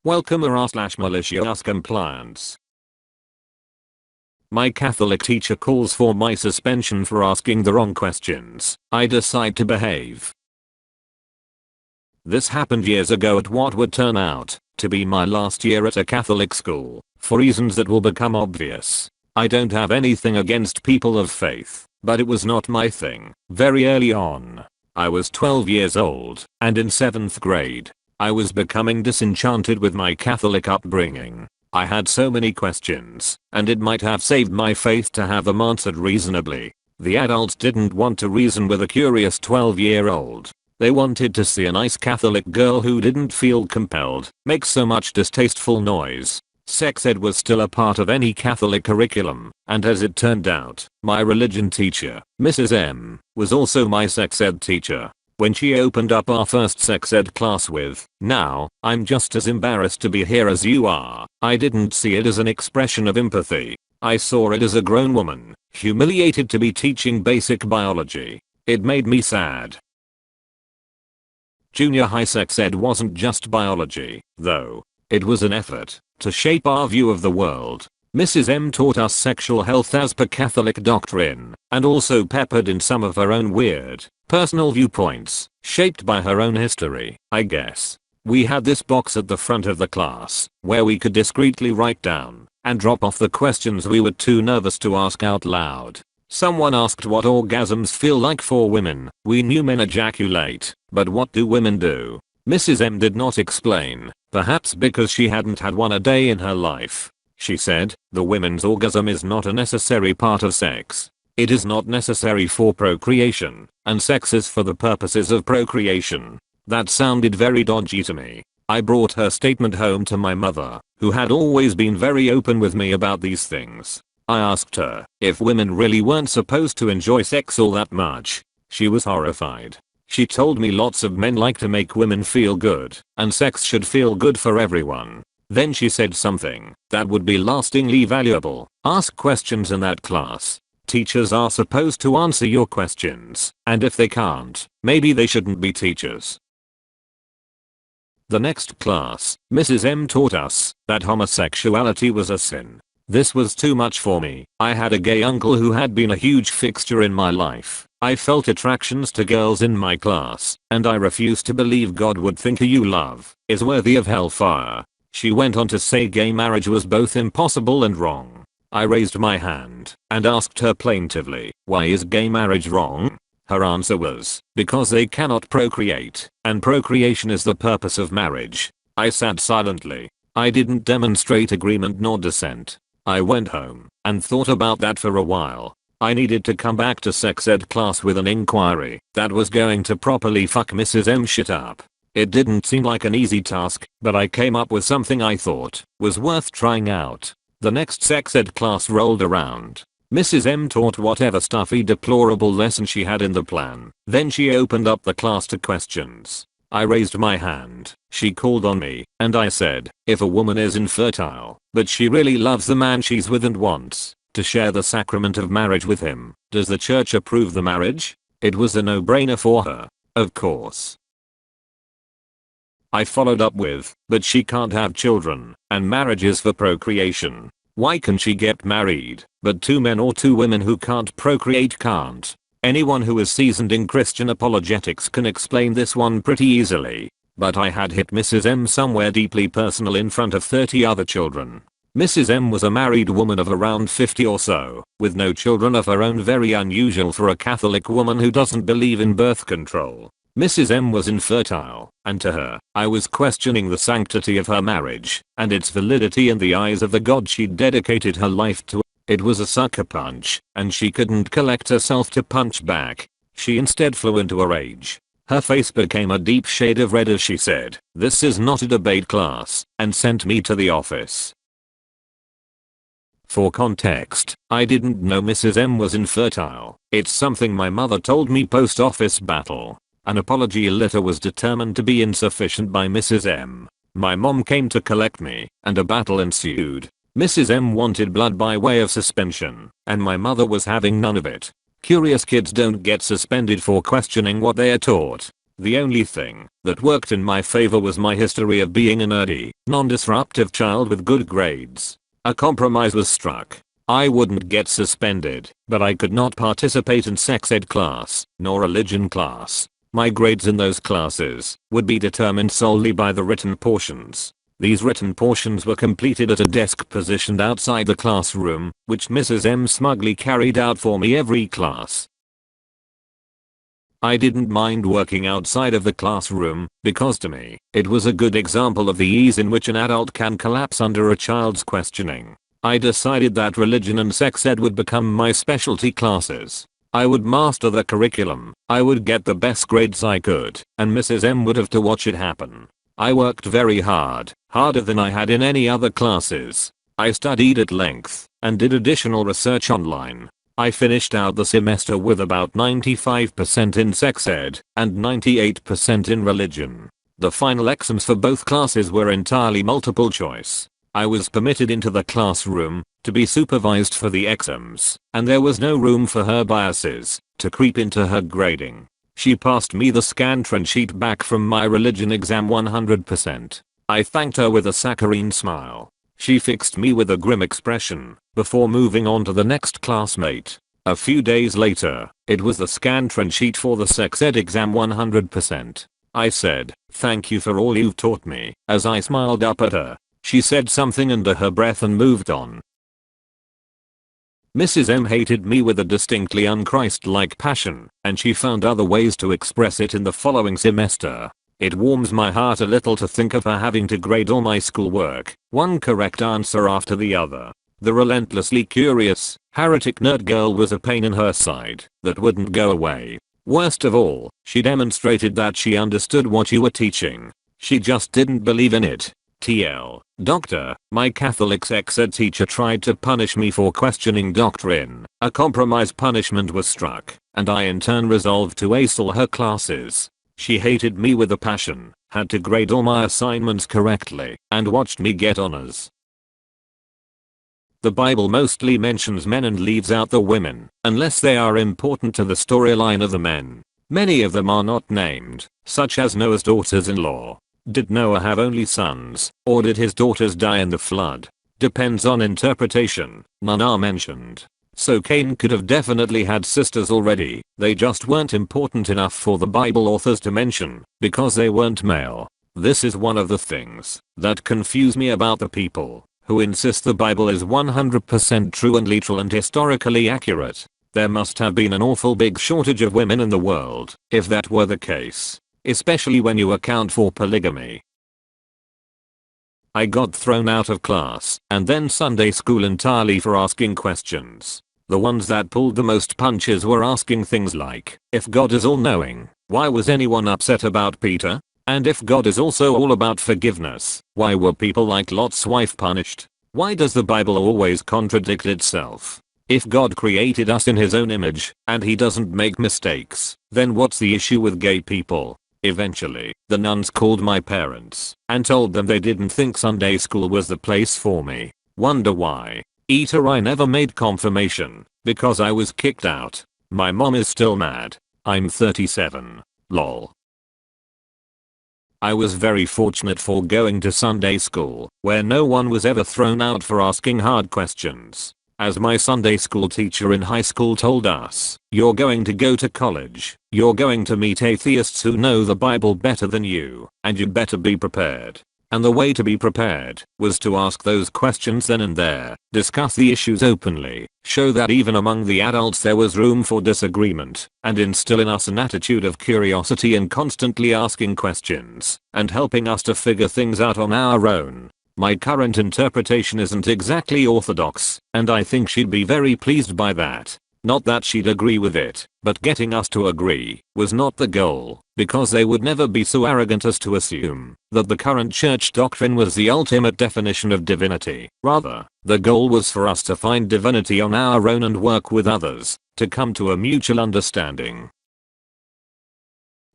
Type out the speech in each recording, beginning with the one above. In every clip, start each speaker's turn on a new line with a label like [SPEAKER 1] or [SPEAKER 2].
[SPEAKER 1] Welcome /malicious compliance. My Catholic teacher calls for my suspension for asking the wrong questions. I decide to behave. This happened years ago at what would turn out to be my last year at a Catholic school, for reasons that will become obvious. I don't have anything against people of faith, but it was not my thing. Very early on, I was 12 years old, and in 7th grade, I was becoming disenchanted with my Catholic upbringing. I had so many questions, and it might have saved my faith to have them answered reasonably. The adults didn't want to reason with a curious 12-year-old. They wanted to see a nice Catholic girl who didn't feel compelled, make so much distasteful noise. Sex ed was still a part of any Catholic curriculum, and as it turned out, my religion teacher, Mrs. M, was also my sex ed teacher. When she opened up our first sex ed class with, "Now, I'm just as embarrassed to be here as you are," I didn't see it as an expression of empathy. I saw it as a grown woman, humiliated to be teaching basic biology. It made me sad. Junior high sex ed wasn't just biology, though. It was an effort to shape our view of the world. Mrs. M taught us sexual health as per Catholic doctrine, and also peppered in some of her own weird, personal viewpoints, shaped by her own history, I guess. We had this box at the front of the class, where we could discreetly write down and drop off the questions we were too nervous to ask out loud. Someone asked what orgasms feel like for women. We knew men ejaculate, but what do women do? Mrs. M did not explain, perhaps because she hadn't had one a day in her life. She said, the women's orgasm is not a necessary part of sex. It is not necessary for procreation, and sex is for the purposes of procreation. That sounded very dodgy to me. I brought her statement home to my mother, who had always been very open with me about these things. I asked her if women really weren't supposed to enjoy sex all that much. She was horrified. She told me lots of men like to make women feel good, and sex should feel good for everyone. Then she said something that would be lastingly valuable. Ask questions in that class. Teachers are supposed to answer your questions, and if they can't, maybe they shouldn't be teachers. The next class, Mrs. M taught us that homosexuality was a sin. This was too much for me. I had a gay uncle who had been a huge fixture in my life. I felt attractions to girls in my class, and I refused to believe God would think who you love is worthy of hellfire. She went on to say gay marriage was both impossible and wrong. I raised my hand and asked her plaintively, why is gay marriage wrong? Her answer was, because they cannot procreate, and procreation is the purpose of marriage. I sat silently. I didn't demonstrate agreement nor dissent. I went home and thought about that for a while. I needed to come back to sex ed class with an inquiry that was going to properly fuck Mrs. M shit up. It didn't seem like an easy task, but I came up with something I thought was worth trying out. The next sex ed class rolled around. Mrs. M taught whatever stuffy deplorable lesson she had in the plan. Then she opened up the class to questions. I raised my hand. She called on me, and I said, if a woman is infertile, but she really loves the man she's with and wants to share the sacrament of marriage with him, does the church approve the marriage? It was a no-brainer for her. Of course. I followed up with, but she can't have children, and marriage is for procreation. Why can she get married, but two men or two women who can't procreate can't? Anyone who is seasoned in Christian apologetics can explain this one pretty easily. But I had hit Mrs. M somewhere deeply personal in front of 30 other children. Mrs. M was a married woman of around 50 or so, with no children of her own, very unusual for a Catholic woman who doesn't believe in birth control. Mrs. M was infertile, and to her, I was questioning the sanctity of her marriage, and its validity in the eyes of the God she'd dedicated her life to. It was a sucker punch, and she couldn't collect herself to punch back. She instead flew into a rage. Her face became a deep shade of red as she said, "This is not a debate class," and sent me to the office. For context, I didn't know Mrs. M was infertile. It's something my mother told me post-office battle. An apology letter was determined to be insufficient by Mrs. M. My mom came to collect me, and a battle ensued. Mrs. M wanted blood by way of suspension, and my mother was having none of it. Curious kids don't get suspended for questioning what they are taught. The only thing that worked in my favor was my history of being a nerdy, non-disruptive child with good grades. A compromise was struck. I wouldn't get suspended, but I could not participate in sex ed class, nor religion class. My grades in those classes would be determined solely by the written portions. These written portions were completed at a desk positioned outside the classroom, which Mrs. M smugly carried out for me every class. I didn't mind working outside of the classroom, because to me, it was a good example of the ease in which an adult can collapse under a child's questioning. I decided that religion and sex ed would become my specialty classes. I would master the curriculum, I would get the best grades I could, and Mrs. M would have to watch it happen. I worked very hard, harder than I had in any other classes. I studied at length, and did additional research online. I finished out the semester with about 95% in sex ed, and 98% in religion. The final exams for both classes were entirely multiple choice. I was permitted into the classroom, to be supervised for the exams, and there was no room for her biases to creep into her grading. She passed me the Scantron sheet back from my religion exam 100%. I thanked her with a saccharine smile. She fixed me with a grim expression, before moving on to the next classmate. A few days later, it was the Scantron sheet for the sex ed exam 100%. I said, "Thank you for all you've taught me," as I smiled up at her. She said something under her breath and moved on. Mrs. M hated me with a distinctly unChrist-like passion, and she found other ways to express it in the following semester. It warms my heart a little to think of her having to grade all my schoolwork, one correct answer after the other. The relentlessly curious, heretic nerd girl was a pain in her side that wouldn't go away. Worst of all, she demonstrated that she understood what you were teaching. She just didn't believe in it. TL. Doctor, my Catholic sex ed teacher tried to punish me for questioning doctrine. A compromise punishment was struck, and I in turn resolved to ace all her classes. She hated me with a passion, had to grade all my assignments correctly, and watched me get honors. The Bible mostly mentions men and leaves out the women, unless they are important to the storyline of the men. Many of them are not named, such as Noah's daughters-in-law. Did Noah have only sons, or did his daughters die in the flood? Depends on interpretation, none are mentioned. So Cain could have definitely had sisters already, they just weren't important enough for the Bible authors to mention, because they weren't male. This is one of the things that confuse me about the people who insist the Bible is 100% true and literal and historically accurate. There must have been an awful big shortage of women in the world, if that were the case. Especially when you account for polygamy. I got thrown out of class, and then Sunday school entirely for asking questions. The ones that pulled the most punches were asking things like, if God is all-knowing, why was anyone upset about Peter? And if God is also all about forgiveness, why were people like Lot's wife punished? Why does the Bible always contradict itself? If God created us in his own image, and he doesn't make mistakes, then what's the issue with gay people? Eventually, the nuns called my parents and told them they didn't think Sunday school was the place for me. Wonder why? I never made confirmation, because I was kicked out. My mom is still mad. I'm 37. Lol. I was very fortunate for going to Sunday school, where no one was ever thrown out for asking hard questions. As my Sunday school teacher in high school told us, you're going to go to college, you're going to meet atheists who know the Bible better than you, and you better be prepared. And the way to be prepared was to ask those questions then and there, discuss the issues openly, show that even among the adults there was room for disagreement, and instill in us an attitude of curiosity and constantly asking questions, and helping us to figure things out on our own. My current interpretation isn't exactly orthodox, and I think she'd be very pleased by that. Not that she'd agree with it, but getting us to agree was not the goal, because they would never be so arrogant as to assume that the current church doctrine was the ultimate definition of divinity. Rather, the goal was for us to find divinity on our own and work with others to come to a mutual understanding.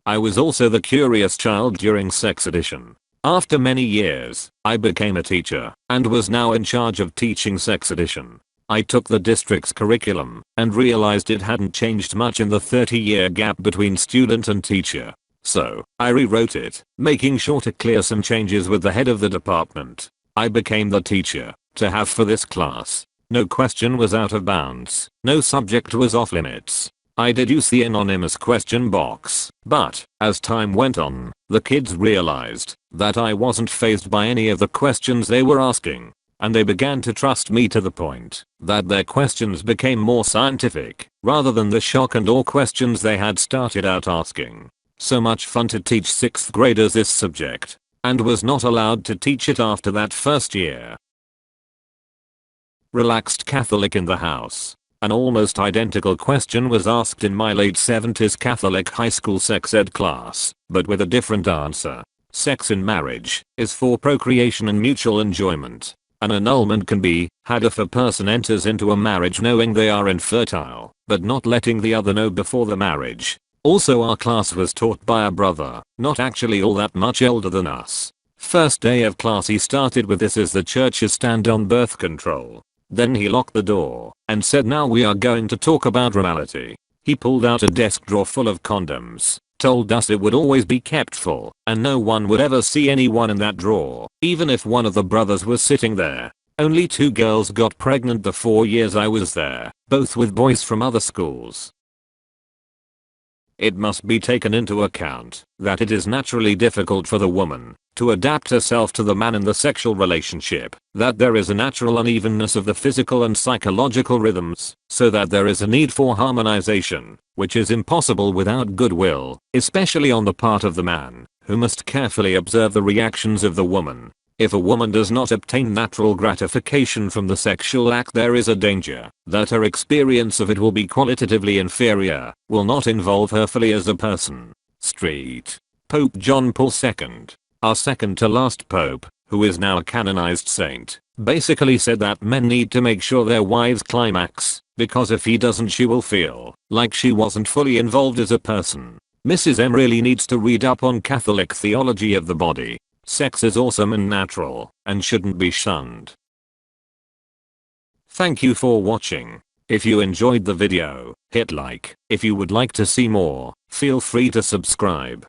[SPEAKER 1] I was also the curious child during sex edition. After many years, I became a teacher and was now in charge of teaching sex edition. I took the district's curriculum and realized it hadn't changed much in the 30-year gap between student and teacher. So, I rewrote it, making sure to clear some changes with the head of the department. I became the teacher to have for this class. No question was out of bounds, no subject was off limits. I did use the anonymous question box, but, as time went on, the kids realized that I wasn't fazed by any of the questions they were asking, and they began to trust me to the point that their questions became more scientific, rather than the shock and awe questions they had started out asking. So much fun to teach 6th graders this subject, and was not allowed to teach it after that first year. Relaxed Catholic in the house. An almost identical question was asked in my late 70s Catholic high school sex ed class, but with a different answer. Sex in marriage is for procreation and mutual enjoyment. An annulment can be had if a person enters into a marriage knowing they are infertile, but not letting the other know before the marriage. Also, our class was taught by a brother, not actually all that much older than us. First day of class he started with "This is the church's stand on birth control." Then he locked the door and said, "Now we are going to talk about morality." He pulled out a desk drawer full of condoms, told us it would always be kept full and no one would ever see anyone in that drawer, even if one of the brothers was sitting there. Only 2 girls got pregnant the 4 years I was there, both with boys from other schools. It must be taken into account that it is naturally difficult for the woman to adapt herself to the man in the sexual relationship, that there is a natural unevenness of the physical and psychological rhythms, so that there is a need for harmonization, which is impossible without goodwill, especially on the part of the man, who must carefully observe the reactions of the woman. If a woman does not obtain natural gratification from the sexual act, there is a danger that her experience of it will be qualitatively inferior, will not involve her fully as a person. Street. Pope John Paul II, our second to last pope, who is now a canonized saint, basically said that men need to make sure their wives climax, because if he doesn't she will feel like she wasn't fully involved as a person. Mrs. M really needs to read up on Catholic theology of the body. Sex is awesome and natural, and shouldn't be shunned. Thank you for watching. If you enjoyed the video, hit like. If you would like to see more, feel free to subscribe.